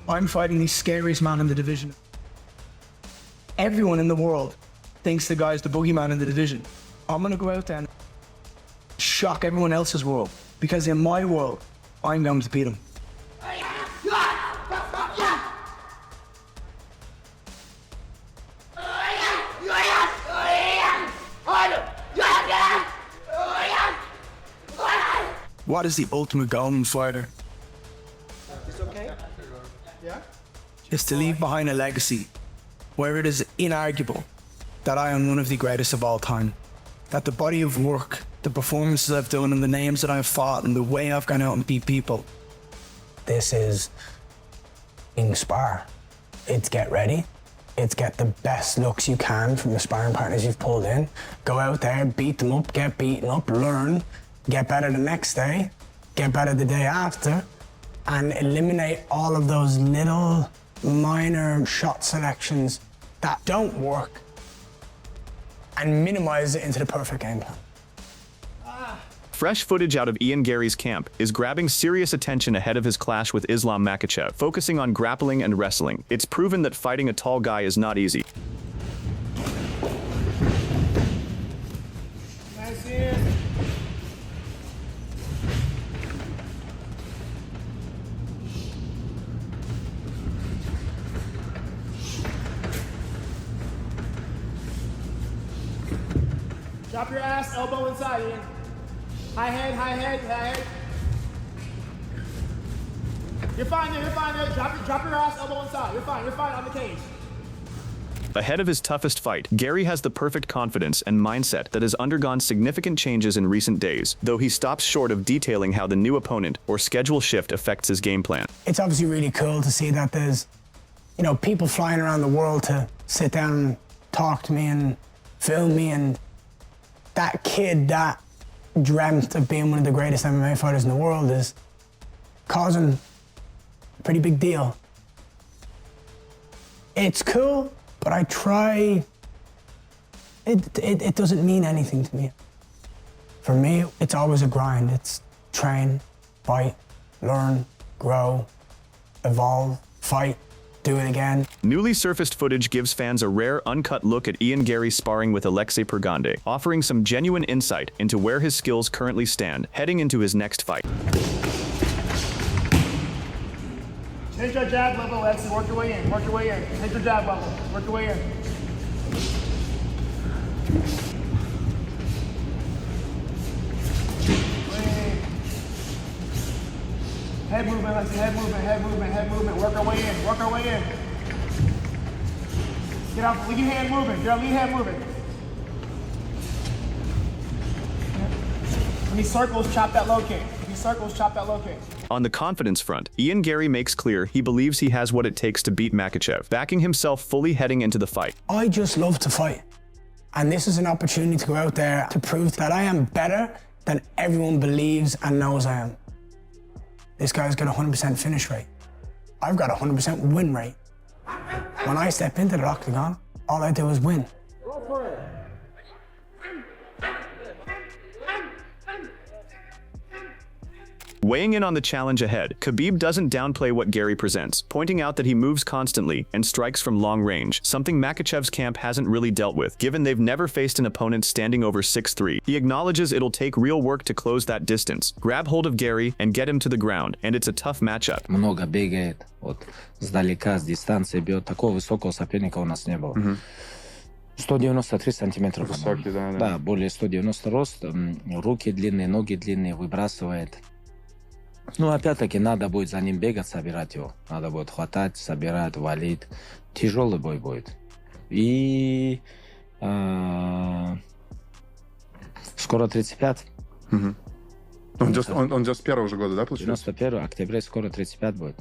I'm fighting the scariest man in the division. Everyone in the world thinks the guy's the boogeyman in the division. I'm gonna go out there and shock everyone else's world, because in my world, I'm going to beat him. What is the ultimate goal in a fighter? It's okay? Yeah? Is to leave behind a legacy where it is inarguable that I am one of the greatest of all time. That the body of work, the performances I've done and the names that I've fought and the way I've gone out and beat people. This is being spar. It's get ready. It's get the best looks you can from the sparring partners you've pulled in. Go out there, beat them up, get beaten up, learn, get better the next day, get better the day after, and eliminate all of those little minor shot selections that don't work and minimize it into the perfect game plan. Fresh footage out of Ian Garry's camp is grabbing serious attention ahead of his clash with Islam Makhachev, focusing on grappling and wrestling. It's proven that fighting a tall guy is not easy. Nice, Ian. Drop your ass, elbow inside, Ian. High head, high head, high head. You're fine there, you're fine there. Drop your ass, elbow inside. You're fine on the cage. Ahead of his toughest fight, Garry has the perfect confidence and mindset that has undergone significant changes in recent days, though he stops short of detailing how the new opponent or schedule shift affects his game plan. It's obviously really cool to see that there's, people flying around the world to sit down and talk to me and film me, and that kid that dreamt of being one of the greatest MMA fighters in the world is causing a pretty big deal. It's cool, but I try, it doesn't mean anything to me. For me, it's always a grind. It's train, fight, learn, grow, evolve, fight, do it again. Newly surfaced footage gives fans a rare, uncut look at Ian Garry sparring with Alexei Pergande, offering some genuine insight into where his skills currently stand, heading into his next fight. Change your jab level, Alexei. Work your way in, work your way in. Change your jab level, work your way in. Head movement, Alexei, head movement, head movement, head movement. Work our way in, work our way in. Get out, lead hand moving, get out, lead hand moving. When he circles, chop that low kick. When he circles, chop that low kick. On the confidence front, Ian Garry makes clear he believes he has what it takes to beat Makhachev, backing himself fully heading into the fight. I just love to fight. And this is an opportunity to go out there to prove that I am better than everyone believes and knows I am. This guy's got a 100% finish rate. I've got a 100% win rate. When I step into the octagon, all I do is win. Go for it. Weighing in on the challenge ahead, Khabib doesn't downplay what Garry presents, pointing out that he moves constantly and strikes from long range, something Makhachev's camp hasn't really dealt with, given they've never faced an opponent standing over 6'3". He acknowledges it'll take real work to close that distance, grab hold of Garry, and get him to the ground, and it's a tough matchup. Много бегает, вот сдалека, с дистанции бьет. Такого высокого соперника у нас не было. 193 сантиметра. Высокий, да. Да, более 190 рост, руки длинные, ноги длинные, выбрасывает. Ну, опять-таки, надо будет за ним бегать, собирать его. Надо будет хватать, собирать, валить. Тяжелый бой будет. И скоро 35. Угу. Он идет с первого же года, да, получается? 91 октября, скоро 35 будет.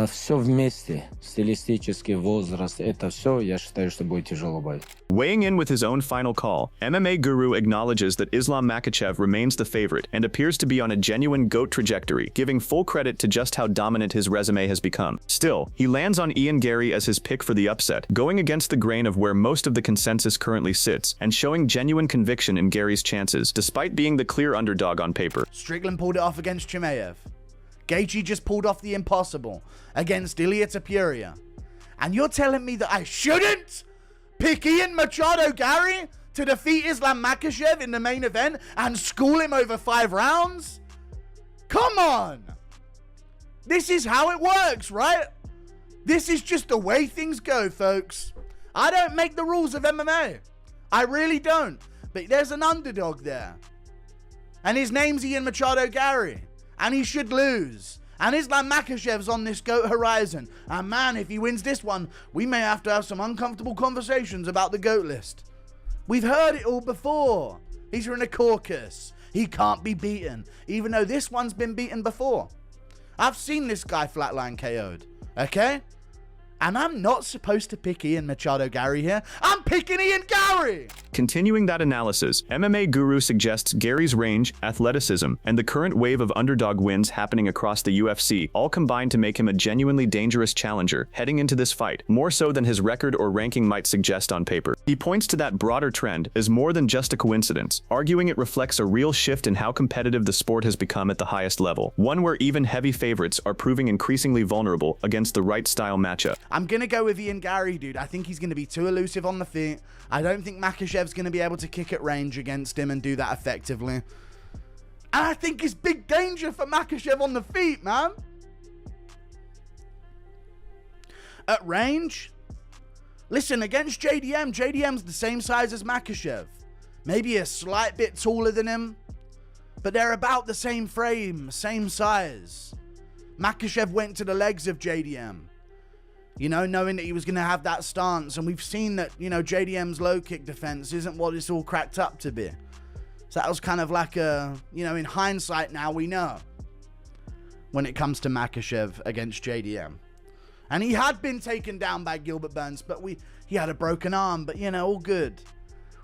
Все вместе, стилистический возраст, это все, я считаю, что будет тяжело бой. Weighing in with his own final call, MMA guru acknowledges that Islam Makhachev remains the favorite and appears to be on a genuine GOAT trajectory, giving full credit to just how dominant his resume has become. Still, he lands on Ian Garry as his pick for the upset, going against the grain of where most of the consensus currently sits, and showing genuine conviction in Garry's chances, despite being the clear underdog on paper. Strickland pulled it off against Chimaev. Gaethje just pulled off the impossible against Ilia Topuria. And you're telling me that I shouldn't pick Ian Machado Garry to defeat Islam Makhachev in the main event and school him over 5 rounds? Come on! This is how it works, right? This is just the way things go, folks. I don't make the rules of MMA. I really don't. But there's an underdog there. And his name's Ian Machado Garry. And he should lose. And Islam Makhachev's on this GOAT horizon. And man, if he wins this one, we may have to have some uncomfortable conversations about the GOAT list. We've heard it all before. He's in a caucus. He can't be beaten. Even though this one's been beaten before. I've seen this guy flatline KO'd. Okay? And I'm not supposed to pick Ian Machado Garry here. I'm picking Ian Garry! Continuing that analysis, MMA Guru suggests Gary's range, athleticism, and the current wave of underdog wins happening across the UFC all combine to make him a genuinely dangerous challenger heading into this fight, more so than his record or ranking might suggest on paper. He points to that broader trend as more than just a coincidence, arguing it reflects a real shift in how competitive the sport has become at the highest level, one where even heavy favorites are proving increasingly vulnerable against the right style matchup. I'm going to go with Ian Garry, dude. I think he's going to be too elusive on the feet. I don't think Makhachev's going to be able to kick at range against him and do that effectively. And I think it's big danger for Makhachev on the feet, man. At range? Listen, against JDM's the same size as Makhachev. Maybe a slight bit taller than him. But they're about the same frame, same size. Makhachev went to the legs of JDM. You know, knowing that he was going to have that stance. And we've seen that, you know, JDM's low kick defense isn't what it's all cracked up to be. So that was kind of like a, you know, in hindsight now we know. When it comes to Makhachev against JDM. And he had been taken down by Gilbert Burns, but he had a broken arm. But, you know, all good.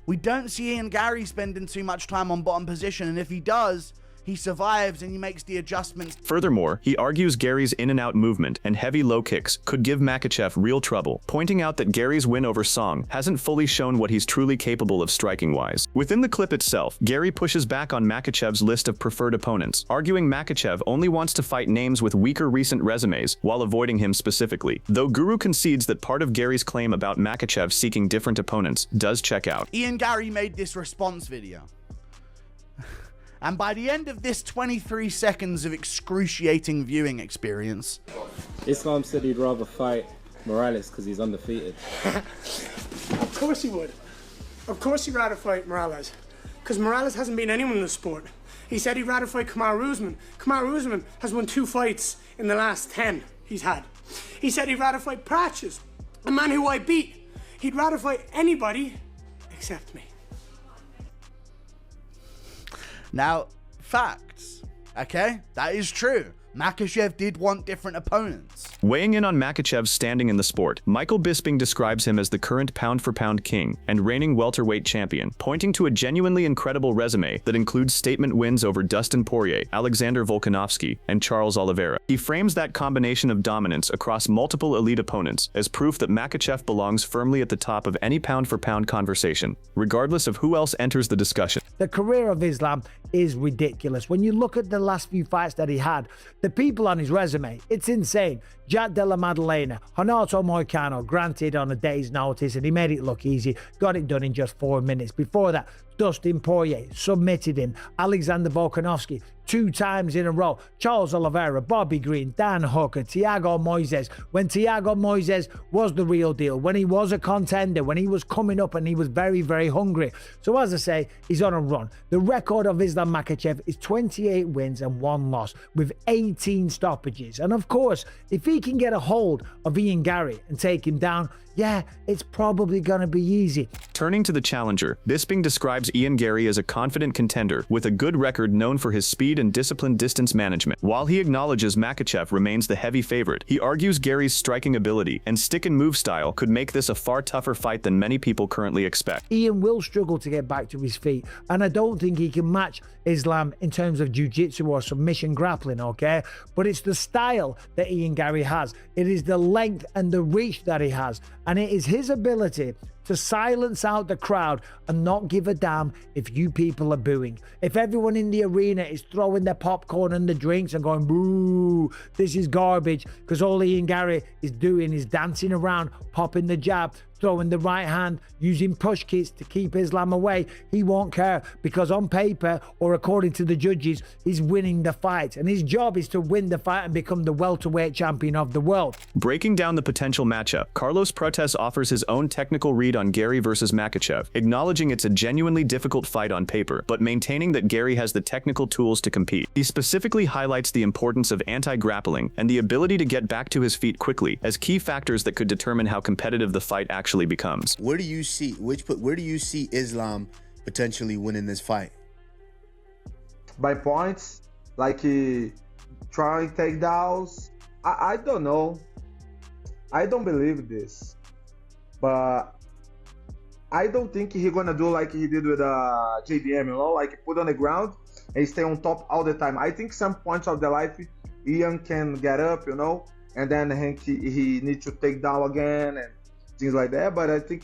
We don't see Ian Garry spending too much time on bottom position. And if he does, he survives and he makes the adjustments. Furthermore, he argues Gary's in and out movement and heavy low kicks could give Makhachev real trouble, pointing out that Gary's win over Song hasn't fully shown what he's truly capable of striking-wise. Within the clip itself, Garry pushes back on Makhachev's list of preferred opponents, arguing Makhachev only wants to fight names with weaker recent resumes while avoiding him specifically, though Guru concedes that part of Gary's claim about Makhachev seeking different opponents does check out. Ian Garry made this response video. And by the end of this 23 seconds of excruciating viewing experience, Islam said he'd rather fight Morales because he's undefeated. Of course he would. Of course he'd rather fight Morales. Because Morales hasn't beaten anyone in the sport. He said he'd rather fight Kamaru Usman. Kamaru Usman has won 2 fights in the last 10 he's had. He said he'd rather fight Pratchett, a man who I beat. He'd rather fight anybody except me. Now, facts, okay? That is true. Makhachev did want different opponents. Weighing in on Makhachev's standing in the sport, Michael Bisping describes him as the current pound-for-pound king and reigning welterweight champion, pointing to a genuinely incredible resume that includes statement wins over Dustin Poirier, Alexander Volkanovski, and Charles Oliveira. He frames that combination of dominance across multiple elite opponents as proof that Makhachev belongs firmly at the top of any pound-for-pound conversation, regardless of who else enters the discussion. The career of Islam is ridiculous. When you look at the last few fights that he had, the people on his resume, it's insane. Jack Della Maddalena, Renato Moicano, granted on a day's notice, and he made it look easy, got it done in just 4 minutes. Before that, Dustin Poirier submitted him. Alexander Volkanovski, 2 times in a row. Charles Oliveira, Bobby Green, Dan Hooker, Thiago Moises. When Thiago Moises was the real deal, when he was a contender, when he was coming up and he was very, very hungry. So as I say, he's on a run. The record of Islam Makhachev is 28 wins and 1 loss with 18 stoppages. And of course, if he can get a hold of Ian Garry and take him down, yeah, it's probably going to be easy. Turning to the challenger, Bisping describes Ian Garry as a confident contender with a good record known for his speed and disciplined distance management. While he acknowledges Makhachev remains the heavy favorite, he argues Gary's striking ability and stick and move style could make this a far tougher fight than many people currently expect. Ian will struggle to get back to his feet, and I don't think he can match Islam in terms of jiu-jitsu or submission grappling, okay? But it's the style that Ian Garry has. It is the length and the reach that he has, and it is his ability to silence out the crowd and not give a damn if you people are booing. If everyone in the arena is throwing their popcorn and the drinks and going, boo, this is garbage, because all Ian Garry is doing is dancing around, popping the jab, throwing the right hand, using push kicks to keep Islam away, he won't care, because on paper, or according to the judges, he's winning the fight. And his job is to win the fight and become the welterweight champion of the world. Breaking down the potential matchup, Carlos Prates offers his own technical read on Garry versus Makhachev, acknowledging it's a genuinely difficult fight on paper, but maintaining that Garry has the technical tools to compete. He specifically highlights the importance of anti-grappling and the ability to get back to his feet quickly as key factors that could determine how competitive the fight actually becomes. Where do you see Islam potentially winning this fight? By points, like trying takedowns. I don't know. I don't believe this, but I don't think he's gonna do like he did with JDM, you know, like put on the ground and stay on top all the time. I think some points of the life Ian can get up, you know, and then he needs to take down again and things like that. But I think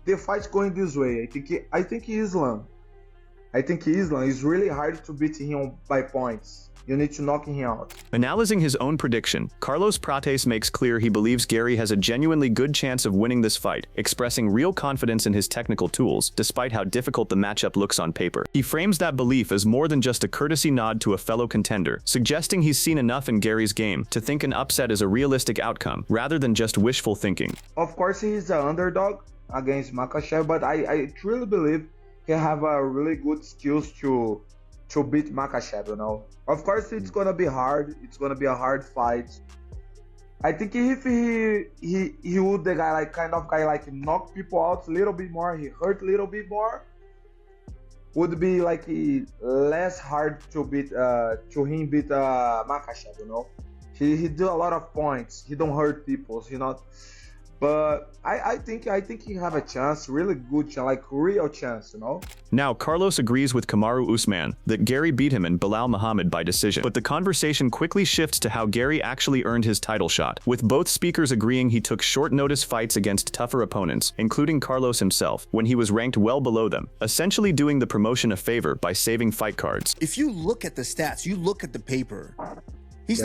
the fight's going this way. I think Islam is really hard to beat him by points. You need to knock him out. Analyzing his own prediction, Carlos Prates makes clear he believes Garry has a genuinely good chance of winning this fight, expressing real confidence in his technical tools, despite how difficult the matchup looks on paper. He frames that belief as more than just a courtesy nod to a fellow contender, suggesting he's seen enough in Garry's game to think an upset is a realistic outcome, rather than just wishful thinking. Of course, he's an underdog against Makhachev, but I truly believe he have a really good skills to beat Makhachev, you know. Of course, it's gonna be hard. It's gonna be a hard fight. I think if he would the guy like knock people out a little bit more, he hurt a little bit more, would be like less hard to beat Makhachev, you know. He do a lot of points. He don't hurt people. He not. But I think he have a chance, really good chance, like real chance, you know. Now, Carlos agrees with Kamaru Usman that Garry beat him and Bilal Muhammad by decision. But the conversation quickly shifts to how Garry actually earned his title shot, with both speakers agreeing he took short-notice fights against tougher opponents, including Carlos himself, when he was ranked well below them, essentially doing the promotion a favor by saving fight cards. If you look at the stats, you look at the paper,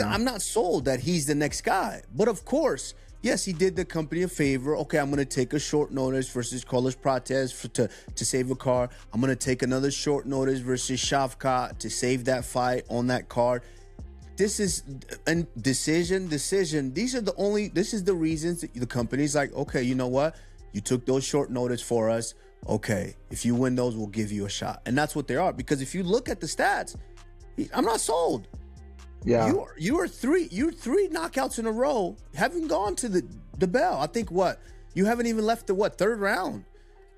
I'm not sold that he's the next guy. But of course, yes, he did the company a favor. Okay, I'm going to take a short notice versus Carlos Prates to save a card. I'm going to take another short notice versus Shavkat to save that fight on that card. This is a decision. This is the reasons that the company's like, okay, you know what? You took those short notice for us. Okay, if you win those, we'll give you a shot. And that's what they are. Because if you look at the stats, I'm not sold. Yeah, you're three knockouts in a row, haven't gone to the bell. I think you haven't even left the third round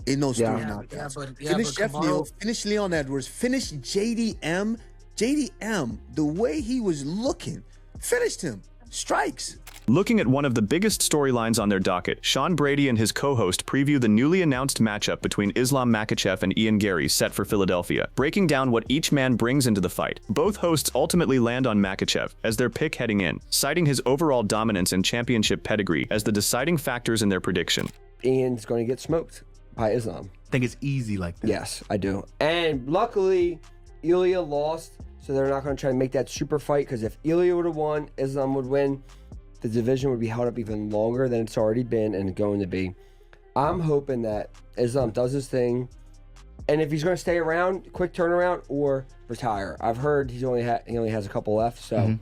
in those three knockouts. Finish Jeff Neal, finish Leon Edwards, finish JDM. JDM, the way he was looking, finished him. Strikes. Looking at one of the biggest storylines on their docket, Sean Brady and his co-host preview the newly announced matchup between Islam Makhachev and Ian Garry set for Philadelphia, breaking down what each man brings into the fight. Both hosts ultimately land on Makhachev as their pick heading in, citing his overall dominance and championship pedigree as the deciding factors in their prediction. Ian's going to get smoked by Islam. I think it's easy like that. Yes, I do. And luckily, Ilya lost, so they're not going to try to make that super fight, because if Ilya would have won, Islam would win. The division would be held up even longer than it's already been and going to be. I'm hoping that Islam does his thing, and if he's going to stay around, quick turnaround or retire. I've heard he only has a couple left, so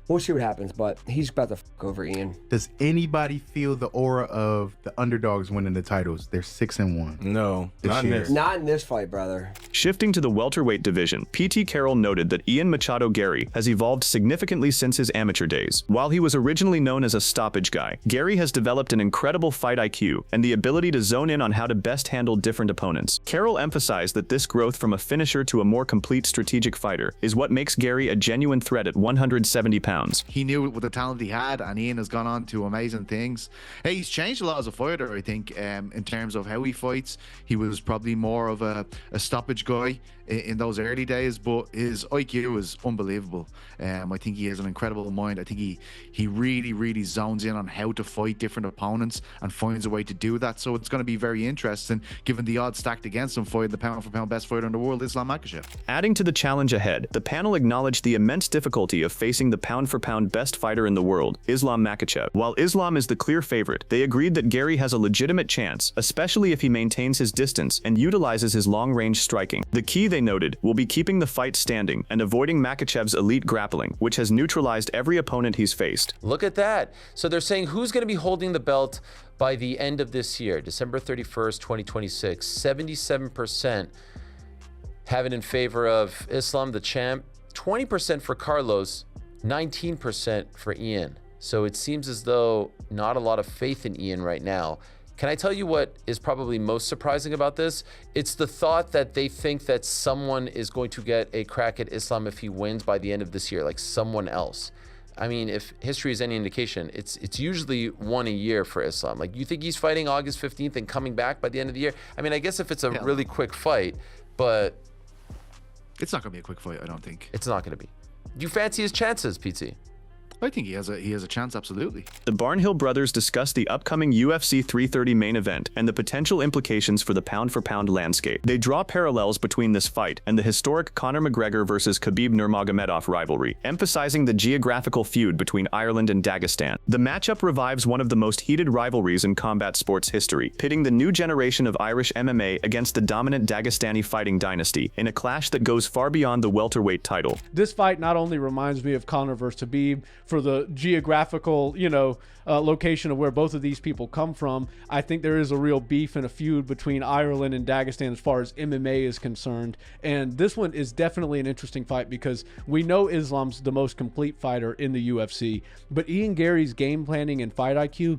we'll see what happens. But he's about to fuck over Ian. Does anybody feel the aura of the underdogs winning the titles? They're 6-1. No, not in this fight, brother. Shifting to the welterweight division, PT Carroll noted that Ian Machado Garry has evolved significantly since his amateur days. While he was originally known as a stoppage guy, Garry has developed an incredible fight IQ and the ability to zone in on how to best handle different opponents. Carroll emphasized that this growth from a finisher to a more complete strategic fighter is what makes Garry a genuine threat at 170 pounds. pounds. He knew what the talent he had, and Ian has gone on to amazing things. Hey, he's changed a lot as a fighter, I think, in terms of how he fights. He was probably more of a stoppage guy in those early days, but his IQ is unbelievable. I think he has an incredible mind. I think he really zones in on how to fight different opponents and finds a way to do that. So it's going to be very interesting, given the odds stacked against him, fighting the pound-for-pound best fighter in the world, Islam Makhachev. Adding to the challenge ahead, the panel acknowledged the immense difficulty of facing the pound-for-pound best fighter in the world, Islam Makhachev. While Islam is the clear favorite, they agreed that Garry has a legitimate chance, especially if he maintains his distance and utilizes his long-range striking. The key, they noted, will be keeping the fight standing and avoiding Makhachev's elite grappling, which has neutralized every opponent he's faced. Look at that. So they're saying who's going to be holding the belt by the end of this year, December 31st, 2026. 77% have it in favor of Islam, the champ, 20% for Carlos, 19% for Ian. So it seems as though not a lot of faith in Ian right now. Can I tell you what is probably most surprising about this? It's the thought that they think that someone is going to get a crack at Islam if he wins by the end of this year, like someone else. I mean, if history is any indication, it's usually one a year for Islam. Like, you think he's fighting August 15th and coming back by the end of the year? I mean, I guess if it's a really quick fight, but... It's not going to be a quick fight, I don't think. It's not going to be. Do you fancy his chances, PT? I think he has a chance, absolutely. The Barnhill brothers discussed the upcoming UFC 330 main event and the potential implications for the pound-for-pound landscape. They draw parallels between this fight and the historic Conor McGregor versus Khabib Nurmagomedov rivalry, emphasizing the geographical feud between Ireland and Dagestan. The matchup revives one of the most heated rivalries in combat sports history, pitting the new generation of Irish MMA against the dominant Dagestani fighting dynasty in a clash that goes far beyond the welterweight title. This fight not only reminds me of Conor versus Khabib, for the geographical, location of where both of these people come from. I think there is a real beef and a feud between Ireland and Dagestan as far as MMA is concerned. And this one is definitely an interesting fight because we know Islam's the most complete fighter in the UFC, but Ian Garry's game planning and fight IQ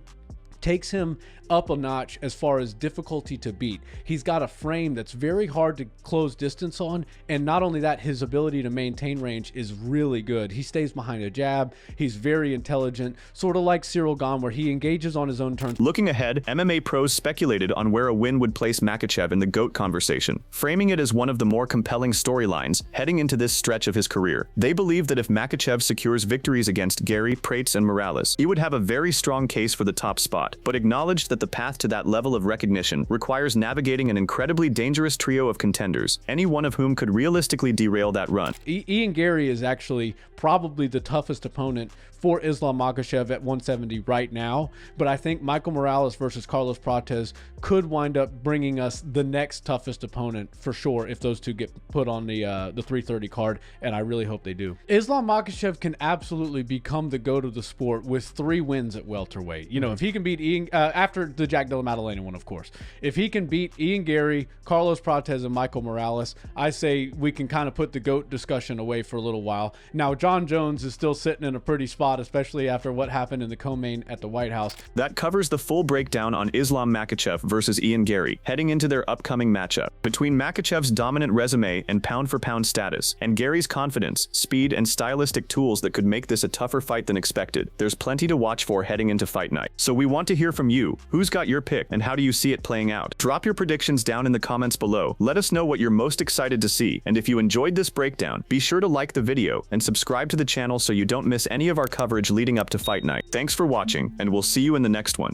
takes him up a notch as far as difficulty to beat. He's got a frame that's very hard to close distance on, and not only that, his ability to maintain range is really good. He stays behind a jab, he's very intelligent, sort of like Cyril Gane, where he engages on his own terms. Looking ahead, MMA pros speculated on where a win would place Makhachev in the GOAT conversation, framing it as one of the more compelling storylines heading into this stretch of his career. They believe that if Makhachev secures victories against Garry, Prates, and Morales, he would have a very strong case for the top spot, but acknowledged that the path to that level of recognition requires navigating an incredibly dangerous trio of contenders, any one of whom could realistically derail that run. Ian Garry is actually probably the toughest opponent for Islam Makhachev at 170 right now, but I think Michael Morales versus Carlos Prates could wind up bringing us the next toughest opponent for sure if those two get put on the 330 card, and I really hope they do. Islam Makhachev can absolutely become the GOAT of the sport with 3 wins at welterweight. If he can beat Ian after the Jack Della Maddalena one, of course. If he can beat Ian Garry, Carlos Prates, and Michael Morales, I say we can kind of put the GOAT discussion away for a little while. Now, John Jones is still sitting in a pretty spot, especially after what happened in the co-main at the White House. That covers the full breakdown on Islam Makhachev versus Ian Garry, heading into their upcoming matchup. Between Makhachev's dominant resume and pound-for-pound status, and Garry's confidence, speed, and stylistic tools that could make this a tougher fight than expected, there's plenty to watch for heading into fight night. So we want to hear from you. Who's got your pick, and how do you see it playing out? Drop your predictions down in the comments below. Let us know what you're most excited to see, and if you enjoyed this breakdown, be sure to like the video and subscribe to the channel so you don't miss any of our coverage leading up to fight night. Thanks for watching, and we'll see you in the next one.